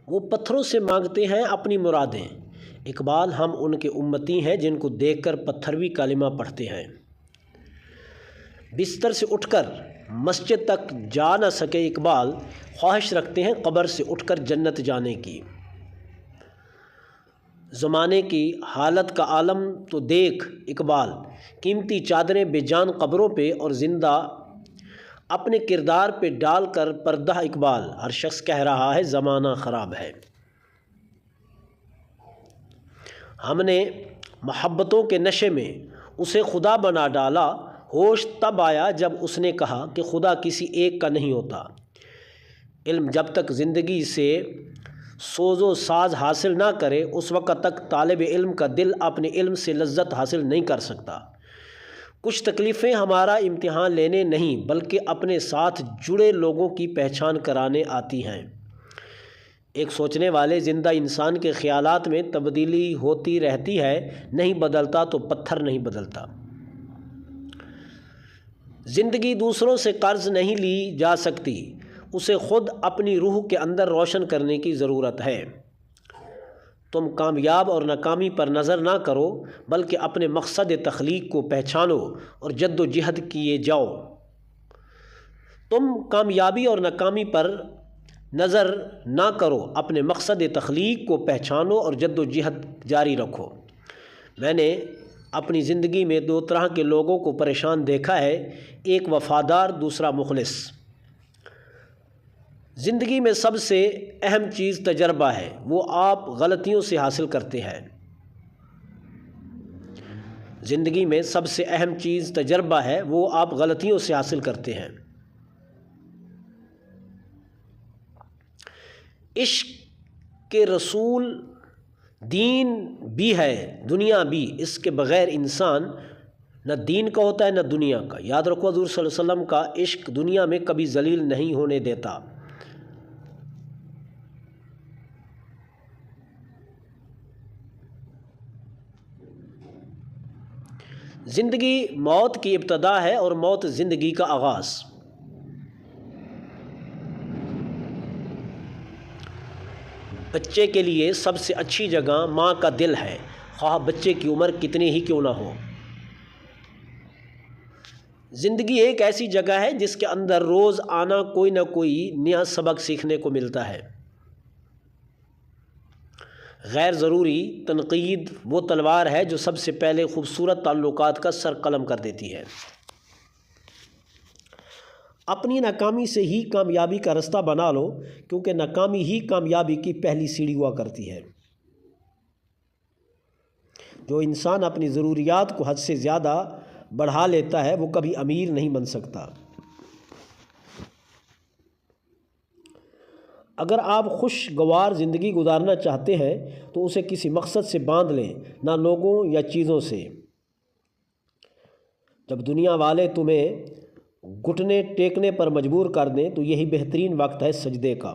وہ پتھروں سے مانگتے ہیں اپنی مرادیں۔ اقبال ہم ان کے امتی ہیں جن کو دیکھ کر پتھر بھی کلمہ پڑھتے ہیں۔ بستر سے اٹھ کر مسجد تک جا نہ سکے اقبال، خواہش رکھتے ہیں قبر سے اٹھ کر جنت جانے کی۔ زمانے کی حالت کا عالم تو دیکھ اقبال، قیمتی چادریں بے جان قبروں پہ اور زندہ اپنے کردار پہ ڈال کر پردہ اقبال۔ ہر شخص کہہ رہا ہے زمانہ خراب ہے۔ ہم نے محبتوں کے نشے میں اسے خدا بنا ڈالا، ہوش تب آیا جب اس نے کہا کہ خدا کسی ایک کا نہیں ہوتا۔ علم جب تک زندگی سے سوز و ساز حاصل نہ کرے اس وقت تک طالب علم کا دل اپنے علم سے لذت حاصل نہیں کر سکتا۔ کچھ تکلیفیں ہمارا امتحان لینے نہیں بلکہ اپنے ساتھ جڑے لوگوں کی پہچان کرانے آتی ہیں۔ ایک سوچنے والے زندہ انسان کے خیالات میں تبدیلی ہوتی رہتی ہے، نہیں بدلتا تو پتھر نہیں بدلتا۔ زندگی دوسروں سے قرض نہیں لی جا سکتی، اسے خود اپنی روح کے اندر روشن کرنے کی ضرورت ہے۔ تم کامیاب اور ناکامی پر نظر نہ کرو بلکہ اپنے مقصد تخلیق کو پہچانو اور جد و جہد کیے جاؤ۔ تم کامیابی اور ناکامی پر نظر نہ کرو، اپنے مقصد تخلیق کو پہچانو اور جد و جہد جاری رکھو۔ میں نے اپنی زندگی میں دو طرح کے لوگوں کو پریشان دیکھا ہے، ایک وفادار، دوسرا مخلص۔ زندگی میں سب سے اہم چیز تجربہ ہے، وہ آپ غلطیوں سے حاصل کرتے ہیں۔ زندگی میں سب سے اہم چیز تجربہ ہے، وہ آپ غلطیوں سے حاصل کرتے ہیں۔ عشق کے رسول دین بھی ہے دنیا بھی، اس کے بغیر انسان نہ دین کا ہوتا ہے نہ دنیا کا۔ یاد رکھو حضور صلی اللہ علیہ وسلم کا عشق دنیا میں کبھی ذلیل نہیں ہونے دیتا۔ زندگی موت کی ابتدا ہے اور موت زندگی کا آغاز۔ بچے کے لیے سب سے اچھی جگہ ماں کا دل ہے، خواہ بچے کی عمر کتنی ہی کیوں نہ ہو۔ زندگی ایک ایسی جگہ ہے جس کے اندر روز آنا کوئی نہ کوئی نیا سبق سیکھنے کو ملتا ہے۔ غیر ضروری تنقید وہ تلوار ہے جو سب سے پہلے خوبصورت تعلقات کا سر قلم کر دیتی ہے۔ اپنی ناکامی سے ہی کامیابی کا رستہ بنا لو، کیونکہ ناکامی ہی کامیابی کی پہلی سیڑھی ہوا کرتی ہے۔ جو انسان اپنی ضروریات کو حد سے زیادہ بڑھا لیتا ہے وہ کبھی امیر نہیں بن سکتا۔ اگر آپ خوشگوار زندگی گزارنا چاہتے ہیں تو اسے کسی مقصد سے باندھ لیں، نہ لوگوں یا چیزوں سے۔ جب دنیا والے تمہیں گھٹنے ٹیکنے پر مجبور کر دیں تو یہی بہترین وقت ہے سجدے کا۔